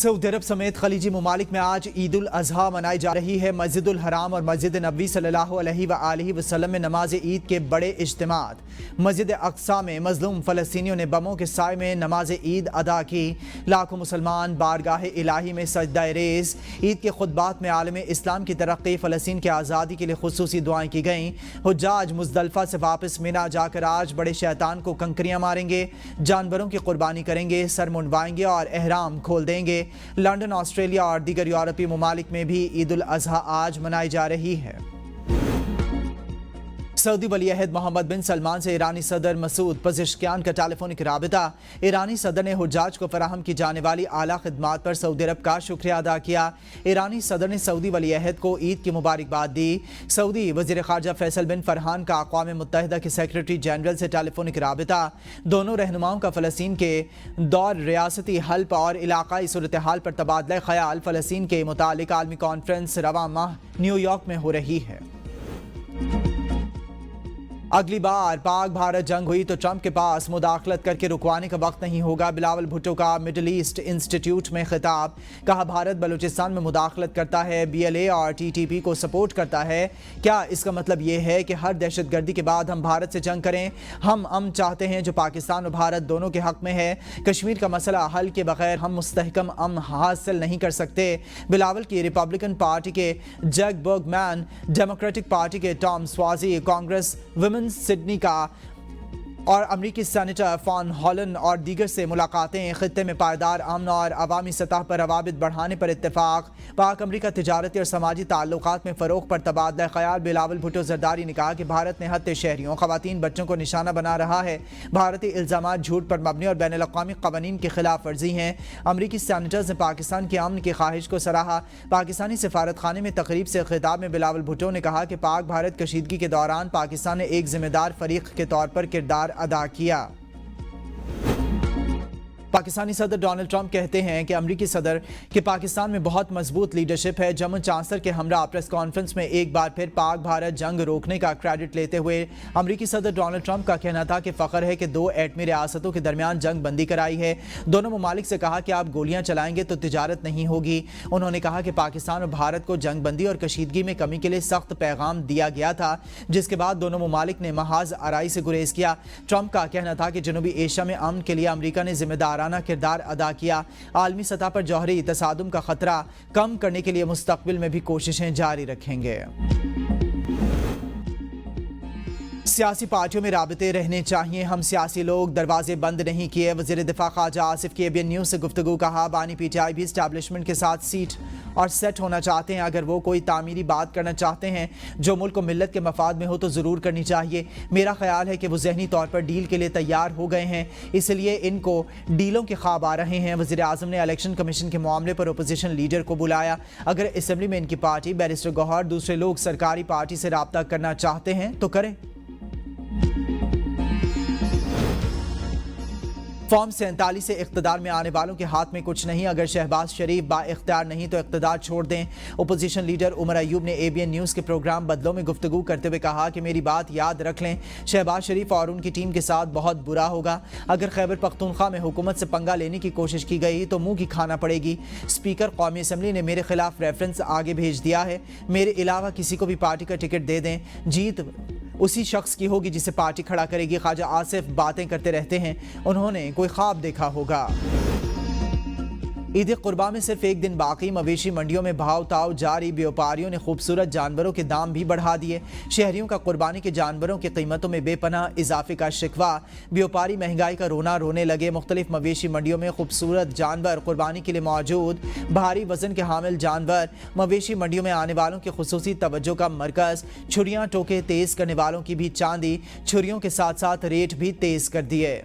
Saudi अरब समेत खलीजी ममालिक में आज ईद उल अजहा मनाई जा रही है। मस्जिद उल हराम और मस्जिद नबी सल्लल्लाहु अलैहि वसल्लम में नमाज ईद के बड़े इज्तिमात। मस्जिद अक्सा में मजलूम फ़लस्तीनियों ने बमों के साए में नमाज ईद अदा की। लाखों मुसलमान बारगाह इलाही में सजदा रेज़। ईद के खुतबात में आलम इस्लाम की तरक्की, फ़लस्तीन की आज़ादी के लिए खुसूसी दुआएं की गईं। हुज्जाज मुज़दलिफ़ा से वापस मिना जाकर आज बड़े शैतान को कंकरियाँ मारेंगे, जानवरों की कुर्बानी करेंगे, सर मुंडवाएंगे और एहराम खोल देंगे। लंदन, ऑस्ट्रेलिया और दीगर यूरोपीय ममालिक में भी ईद उल अजहा आज मनाई जा रही है। सऊदी वली-ए-अहद मोहम्मद बिन सलमान से ईरानी सदर मसूद पज़ेश्कियान का टेलीफोनिक राबिता। ईरानी सदर ने हुज्जाज को फराहम की जाने वाली आला खिदमात पर सऊदी अरब का शुक्रिया अदा किया। ईरानी सदर ने सऊदी वली-ए-अहद को ईद की मुबारकबाद दी। सऊदी वज़ीर ख़ारजा फैसल बिन फरहान का अक़वाम मुत्तहिदा के सेक्रेटरी जनरल से टेलीफोनिक राबिता। दोनों रहनुमाओं का फ़लस्तीन के दौर, रियासती हल और इलाक़ाई सूरत हाल पर तबादला ख़याल। फ़लस्तीन के मुतालिक आलमी कॉन्फ्रेंस रवां माह न्यूयॉर्क में हो रही है। अगली बार पाक भारत जंग हुई तो ट्रंप के पास मुदाखलत करके रुकवाने का वक्त नहीं होगा। बिलावल भुट्टो का मिडल ईस्ट इंस्टीट्यूट में खिताब। कहा, भारत बलूचिस्तान में मुदाखलत करता है, BLA और TTP को सपोर्ट करता है। क्या इसका मतलब ये है कि हर दहशतगर्दी के बाद हम भारत से जंग करें? हम अमन चाहते हैं जो पाकिस्तान और भारत दोनों के हक में है। कश्मीर का मसला हल के बगैर हम मुस्तहकम अमन हासिल नहीं कर सकते। बिलावल की रिपब्लिकन पार्टी के जग बर्गमैन, डेमोक्रेटिक पार्टी के टॉम स्वाजी, कांग्रेस विमेन सिडनी का और अमरीकी सेनेटर फॉन हॉलन और दीगर से मुलाकातें। खित्ते में पायदार अमन और अवामी सतह पर रवाबित बढ़ाने पर इत्तेफाक। पाक अमरीका तिजारती और समाजी ताल्लुकात में फ़रोग़ पर तबादला ख़याल। बिलावल भुट्टो ज़रदारी ने कहा कि भारत ने हत्या शहरियों, ख़वातीन, बच्चों को निशाना बना रहा है। भारतीय इल्ज़ामात झूठ पर मबनी और बैनुल अक़वामी क़वानीन की खिलाफ वर्जी हैं। अमरीकी सेनेटर्स ने पाकिस्तान के अमन की ख्वाहिश को सराहा। पाकिस्तानी सफारत खाने में तकरीब से खिताब में बिलावल भुट्टो ने कहा कि पाक भारत कशीदगी के दौरान पाकिस्तान ने एक ज़िम्मेदार फ़रीक़ के तौर पर किरदार अदा किया। पाकिस्तानी सदर डोनाल्ड ट्रंप कहते हैं कि अमरीकी सदर के पाकिस्तान में बहुत मजबूत लीडरशिप है। जर्मन चांसलर के हमरा प्रेस कॉन्फ्रेंस में एक बार फिर पाक भारत जंग रोकने का क्रेडिट लेते हुए अमरीकी सदर डोनाल्ड ट्रंप का कहना था कि फ़ख्र है कि 2 एटमी रियासतों के दरमियान जंग बंदी कराई है। दोनों ममालिक से कहा कि आप गोलियां चलाएंगे तो तिजारत नहीं होगी। उन्होंने कहा कि पाकिस्तान और भारत को जंग बंदी और कशीदगी में कमी के लिए सख्त पैगाम दिया गया था, जिसके बाद दोनों ममालिक ने महाज आराई से गुरेज किया। ट्रंप का कहना था कि जनूबी एशिया में अमन के लिए अमरीका ने जिम्मेदार किरदार अदा किया। आलमी सतह पर जौहरी तसादुम का खतरा कम करने के लिए मुस्तकबिल में भी कोशिशें जारी रखेंगे। सियासी पार्टियों में राबते रहने चाहिए, हम सियासी लोग दरवाजे बंद नहीं किए। वज़ीर दिफा ख्वाजा आसिफ की ABN न्यूज़ से गुफ्तगू। कहा, बानी PTI भी इस्टेब्लिशमेंट के साथ सीट और सेट होना चाहते हैं। अगर वो कोई तामीरी बात करना चाहते हैं जो मुल्क को मिल्लत के मफाद में हो तो ज़रूर करनी चाहिए। मेरा ख्याल है कि वो ज़हनी तौर पर डील के लिए तैयार हो गए हैं, इसलिए इनको डीलों के ख्वाब आ रहे हैं। वज़ीर आज़म ने इलेक्शन कमीशन के मामले पर अपोजिशन लीडर को बुलाया। अगर असम्बली में इनकी पार्टी, बैरिस्टर गौहर, दूसरे लोग सरकारी पार्टी से रब्ता करना चाहते हैं तो करें। फॉर्म 47 से इख्तिदार में आने वालों के हाथ में कुछ नहीं। अगर शहबाज शरीफ बाइख्तियार नहीं तो इख्तिदार छोड़ दें। अपोजिशन लीडर उमर अयूब ने ABN न्यूज़ के प्रोग्राम बदलों में गुफ्तगू करते हुए कहा कि मेरी बात याद रख लें, शहबाज शरीफ और उनकी टीम के साथ बहुत बुरा होगा। अगर खैबर पख्तूनख्वा में हुकूमत से पंगा लेने की कोशिश की गई तो मुंह की खाना पड़ेगी। स्पीकर कौमी असम्बली ने मेरे खिलाफ रेफरेंस आगे भेज दिया है। मेरे अलावा किसी को भी पार्टी का टिकट दे दें, जीत उसी शख्स की होगी जिसे पार्टी खड़ा करेगी। ख्वाजा आसिफ बातें करते रहते हैं, उन्होंने कोई ख्वाब देखा होगा। ईद कुर्बा में सिर्फ एक दिन बाकी। मवेशी मंडियों में भाव ताव जारी। व्यापारियों ने खूबसूरत जानवरों के दाम भी बढ़ा दिए। शहरियों का कुर्बानी के जानवरों की कीमतों में बेपनाह इजाफे का शिकवा। व्यापारी महंगाई का रोना रोने लगे। मुख्तलिफ मवेशी मंडियों में खूबसूरत जानवर कुर्बानी के लिए मौजूद। भारी वजन के हामिल जानवर मवेशी मंडियों में आने वालों की खुसूसी तवज्जो का मरकज़। छुरियाँ टोके तेज़ करने वालों की भी चांदी। छुरियों के साथ साथ रेट भी तेज़ कर दिए।